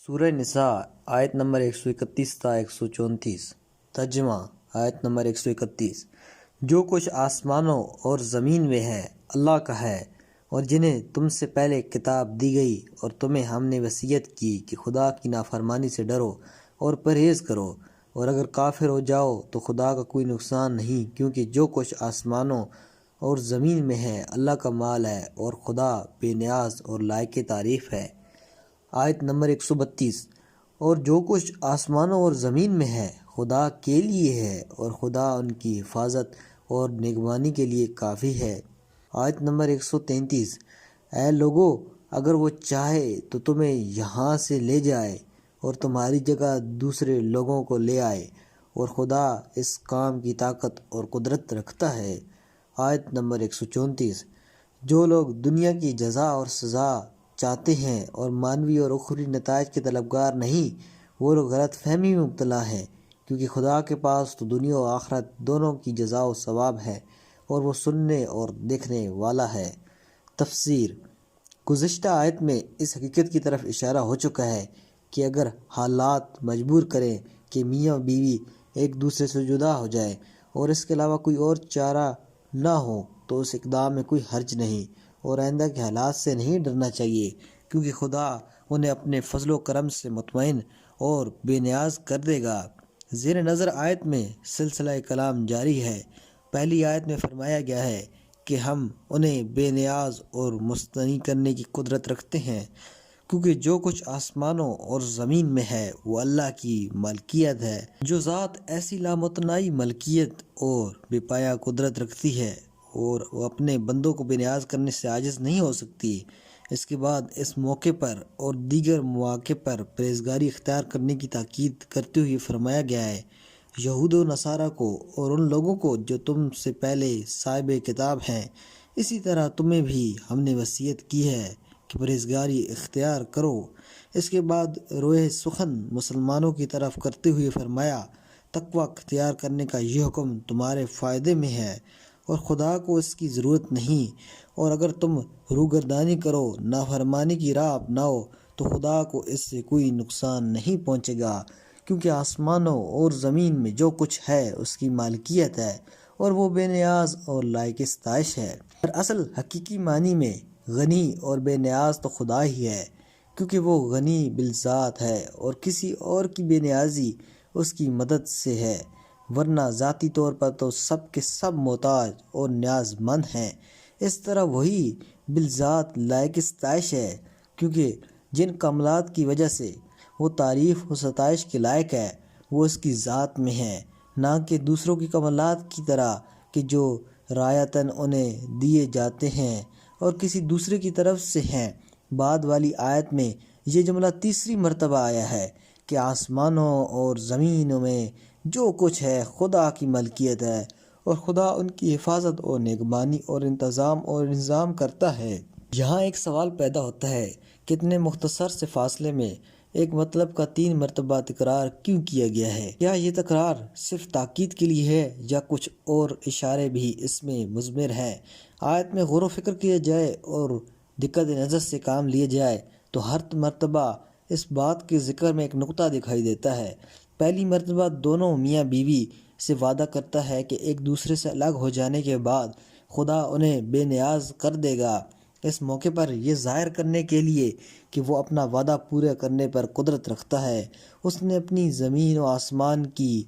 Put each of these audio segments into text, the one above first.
سورہ نساء آیت نمبر 131 تا 134 ترجمہ آیت نمبر 131 جو کچھ آسمانوں اور زمین میں ہے اللہ کا ہے، اور جنہیں تم سے پہلے کتاب دی گئی، اور تمہیں ہم نے وصیت کی کہ خدا کی نافرمانی سے ڈرو اور پرہیز کرو، اور اگر کافر ہو جاؤ تو خدا کا کوئی نقصان نہیں، کیونکہ جو کچھ آسمانوں اور زمین میں ہے اللہ کا مال ہے، اور خدا بے نیاز اور لائق تعریف ہے۔ آیت نمبر 132 اور جو کچھ آسمانوں اور زمین میں ہے خدا کے لیے ہے، اور خدا ان کی حفاظت اور نگرانی کے لیے کافی ہے۔ آیت نمبر 133 اے لوگو، اگر وہ چاہے تو تمہیں یہاں سے لے جائے اور تمہاری جگہ دوسرے لوگوں کو لے آئے، اور خدا اس کام کی طاقت اور قدرت رکھتا ہے۔ آیت نمبر 134 جو لوگ دنیا کی جزا اور سزا چاہتے ہیں اور معنوی اور اخروی نتائج کے طلبگار نہیں، وہ لوگ غلط فہمی میں مبتلا ہیں، کیونکہ خدا کے پاس تو دنیا و آخرت دونوں کی جزا و ثواب ہے، اور وہ سننے اور دیکھنے والا ہے۔ تفسیر گزشتہ آیت میں اس حقیقت کی طرف اشارہ ہو چکا ہے کہ اگر حالات مجبور کریں کہ میاں بیوی ایک دوسرے سے جدا ہو جائے اور اس کے علاوہ کوئی اور چارہ نہ ہو تو اس اقدام میں کوئی حرج نہیں، اور آئندہ کے حالات سے نہیں ڈرنا چاہیے، کیونکہ خدا انہیں اپنے فضل و کرم سے مطمئن اور بے نیاز کر دے گا۔ زیر نظر آیت میں سلسلہ کلام جاری ہے۔ پہلی آیت میں فرمایا گیا ہے کہ ہم انہیں بے نیاز اور مستغنی کرنے کی قدرت رکھتے ہیں، کیونکہ جو کچھ آسمانوں اور زمین میں ہے وہ اللہ کی ملکیت ہے۔ جو ذات ایسی لامتناہی ملکیت اور بے پایہ قدرت رکھتی ہے اور وہ اپنے بندوں کو بے نیاز کرنے سے عاجز نہیں ہو سکتی۔ اس کے بعد اس موقع پر اور دیگر مواقع پر پرہیزگاری اختیار کرنے کی تاکید کرتے ہوئے فرمایا گیا ہے، یہود و نصارہ کو اور ان لوگوں کو جو تم سے پہلے صاحب کتاب ہیں، اسی طرح تمہیں بھی ہم نے وصیت کی ہے کہ پرہیزگاری اختیار کرو۔ اس کے بعد روئے سخن مسلمانوں کی طرف کرتے ہوئے فرمایا، تقوی اختیار کرنے کا یہ حکم تمہارے فائدے میں ہے اور خدا کو اس کی ضرورت نہیں، اور اگر تم روگردانی کرو، نافرمانی کی راہ اپناؤ تو خدا کو اس سے کوئی نقصان نہیں پہنچے گا، کیونکہ آسمانوں اور زمین میں جو کچھ ہے اس کی مالکیت ہے، اور وہ بے نیاز اور لائق ستائش ہے۔ دراصل حقیقی معنی میں غنی اور بے نیاز تو خدا ہی ہے، کیونکہ وہ غنی بالذات ہے اور کسی اور کی بے نیازی اس کی مدد سے ہے، ورنہ ذاتی طور پر تو سب کے سب محتاج اور نیاز مند ہیں۔ اس طرح وہی بالذات لائق ستائش ہے، کیونکہ جن کمالات کی وجہ سے وہ تعریف و ستائش کے لائق ہے وہ اس کی ذات میں ہے، نہ کہ دوسروں کی کمالات کی طرح کہ جو رعایتاً انہیں دیے جاتے ہیں اور کسی دوسرے کی طرف سے ہیں۔ بعد والی آیت میں یہ جملہ تیسری مرتبہ آیا ہے کہ آسمانوں اور زمینوں میں جو کچھ ہے خدا کی ملکیت ہے، اور خدا ان کی حفاظت اور نگرانی اور انتظام اور انظام کرتا ہے۔ یہاں ایک سوال پیدا ہوتا ہے کہ اتنے مختصر سے فاصلے میں ایک مطلب کا 3 مرتبہ تکرار کیوں کیا گیا ہے؟ کیا یہ تکرار صرف تاکید کے لیے ہے یا کچھ اور اشارے بھی اس میں مضمر ہیں؟ آیت میں غور و فکر کیا جائے اور دقت نظر سے کام لیا جائے تو ہر مرتبہ اس بات کے ذکر میں ایک نقطہ دکھائی دیتا ہے۔ پہلی مرتبہ دونوں میاں بیوی سے وعدہ کرتا ہے کہ ایک دوسرے سے الگ ہو جانے کے بعد خدا انہیں بے نیاز کر دے گا۔ اس موقع پر یہ ظاہر کرنے کے لیے کہ وہ اپنا وعدہ پورا کرنے پر قدرت رکھتا ہے، اس نے اپنی زمین و آسمان کی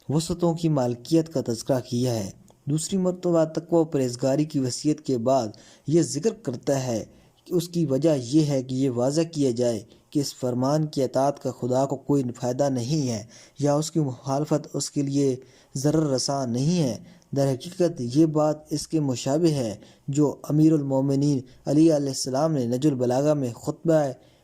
وسعتوں کی مالکیت کا تذکرہ کیا ہے۔ دوسری مرتبہ تقوی و پرہیزگاری کی وصیت کے بعد یہ ذکر کرتا ہے کہ اس کی وجہ یہ ہے کہ یہ واضح کیا جائے کہ اس فرمان کی اطاعت کا خدا کو کوئی فائدہ نہیں ہے، یا اس کی مخالفت اس کے لیے ضرر رساں نہیں ہے۔ در حقیقت یہ بات اس کے مشابہ ہے جو امیر المومنین علی علیہ السلام نے نہج البلاغہ میں خطبہ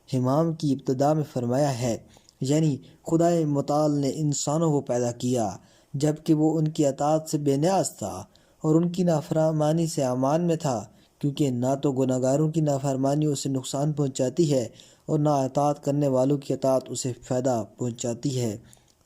حمام کی ابتدا میں فرمایا ہے، یعنی خدائے متعال نے انسانوں کو پیدا کیا جبکہ وہ ان کی اطاعت سے بے نیاز تھا اور ان کی نافرمانی سے امان میں تھا، کیونکہ نہ تو گناہ گاروں کی نافرمانی اسے نقصان پہنچاتی ہے اور نہ اطاعت کرنے والوں کی اطاعت اسے فائدہ پہنچاتی ہے۔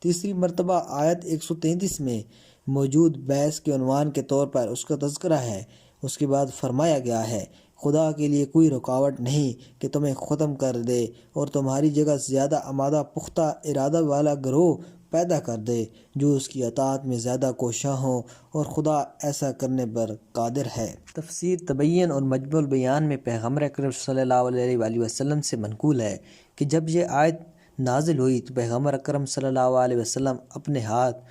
تیسری مرتبہ آیت 133 میں موجود بحث کے عنوان کے طور پر اس کا تذکرہ ہے۔ اس کے بعد فرمایا گیا ہے خدا کے لیے کوئی رکاوٹ نہیں کہ تمہیں ختم کر دے اور تمہاری جگہ زیادہ آمادہ پختہ ارادہ والا گروہ پیدا کر دے جو اس کی اطاعت میں زیادہ کوشاں ہوں، اور خدا ایسا کرنے پر قادر ہے۔ تفسیر تبین اور مجموع البیان میں پیغمبر اکرم صلی اللہ علیہ وآلہ وسلم سے منقول ہے کہ جب یہ آیت نازل ہوئی تو پیغمبر اکرم صلی اللہ علیہ وسلم اپنے ہاتھ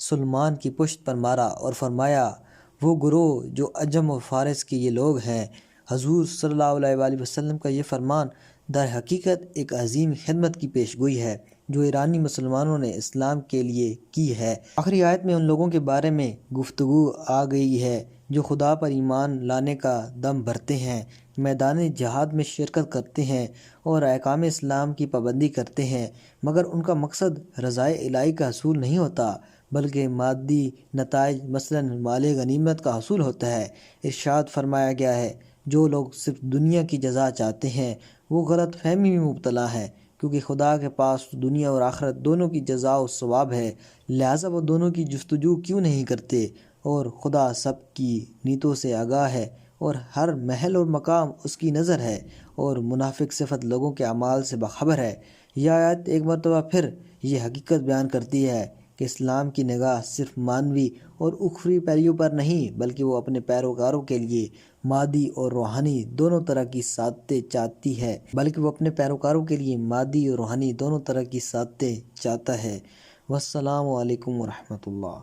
سلمان کی پشت پر مارا اور فرمایا، وہ گروہ جو عجم و فارس کے یہ لوگ ہیں۔ حضور صلی اللہ علیہ وآلہ وسلم کا یہ فرمان در حقیقت ایک عظیم خدمت کی پیشگوئی ہے جو ایرانی مسلمانوں نے اسلام کے لیے کی ہے۔ آخری آیت میں ان لوگوں کے بارے میں گفتگو آ گئی ہے جو خدا پر ایمان لانے کا دم بھرتے ہیں، میدان جہاد میں شرکت کرتے ہیں اور احکام اسلام کی پابندی کرتے ہیں، مگر ان کا مقصد رضائے الہی کا حصول نہیں ہوتا بلکہ مادی نتائج مثلاً مال غنیمت کا حصول ہوتا ہے۔ ارشاد فرمایا گیا ہے، جو لوگ صرف دنیا کی جزا چاہتے ہیں وہ غلط فہمی میں مبتلا ہیں، کیونکہ خدا کے پاس دنیا اور آخرت دونوں کی جزا و ثواب ہے، لہٰذا وہ دونوں کی جستجو کیوں نہیں کرتے؟ اور خدا سب کی نیتوں سے آگاہ ہے اور ہر محل اور مقام اس کی نظر ہے، اور منافق صفت لوگوں کے اعمال سے باخبر ہے۔ یہ آیت ایک مرتبہ پھر یہ حقیقت بیان کرتی ہے کہ اسلام کی نگاہ صرف مانوی اور اخروی پہلوؤں پر نہیں بلکہ وہ اپنے پیروکاروں کے لیے مادی اور روحانی دونوں طرح کی سعادتیں چاہتا ہے۔ والسلام علیکم ورحمۃ اللہ۔